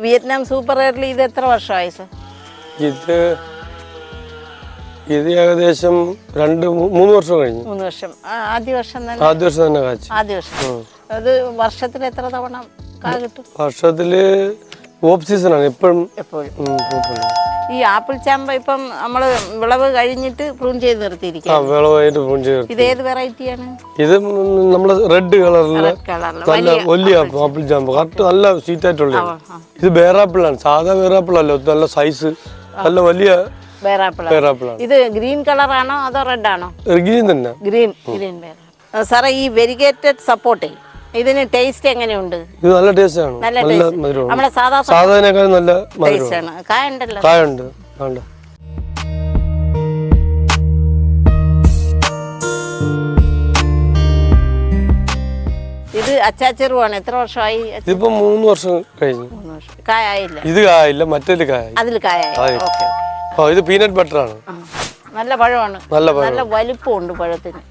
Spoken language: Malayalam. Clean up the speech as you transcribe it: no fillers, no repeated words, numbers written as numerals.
വിയറ്റ്നാം സൂപ്പർ റെയറിൽ ഇത് എത്ര വർഷമായി സർ? ഇത് ഏകദേശം 2-3 വർഷം കഴിഞ്ഞു. 3 വർഷം. ആദ്യ വർഷം തന്നെ കാച്ചു. ആദ്യ വർഷം. അത് വർഷത്തിൽ എത്ര തവണ കാ കിട്ടും? വർഷത്തില് ഓഫ് സീസൺ ആണ് എപ്പോഴും. ഈ ആപ്പിൾ ചാമ്പ ഇപ്പം നമ്മള് വിളവ് കഴിഞ്ഞിട്ട് പ്രൂൺ ചെയ്ത് നിർത്തിയിരിക്കും. ഇത് ഏത് വെറൈറ്റിയാണ്? ഇത് നമ്മള് റെഡ് കളറില് നല്ല വലിയ ആപ്പിൾ ചാമ്പ കറക്റ്റ് നല്ല സ്വീറ്റ് ആയിട്ടുള്ള. ഇത് ബേറാപ്പിൾ ആണ്, സാധാ ബേറാപ്പിൾ അല്ല, നല്ല സൈസ് നല്ല വലിയ ബേറാപ്പിൾ. ഇത് ഗ്രീൻ കളർ ആണോ അതോ റെഡ് ആണോ? ഗ്രീൻ തന്നെ. ഗ്രീൻ സാറേ, ഈ വെരിഗേറ്റഡ് സപ്പോർട്ട് ഇതിന് ടേസ്റ്റ് എങ്ങനെയുണ്ട്? ഇത് നല്ല ടേസ്റ്റ് ആണ്. നല്ല ടേസ്റ്റ്. നമ്മുടെ സാധാരണ നല്ല ടേസ്റ്റ് ആണ്. കായുണ്ടല്ലോ. കായുണ്ട്. ഇത് അച്ചാച്ചെറുവാണ്. എത്ര വർഷമായി? ഇതിപ്പോ 3 വർഷം കഴിഞ്ഞു. കായായില്ല? ഇത് കായില്ല, മറ്റേത് കായായി. അതിൽ കായായി. ഇത് പീനട്ട് ബട്ടർ ആണ്. നല്ല പഴമാണ്. നല്ല വലിപ്പമുണ്ട് പഴത്തിന്.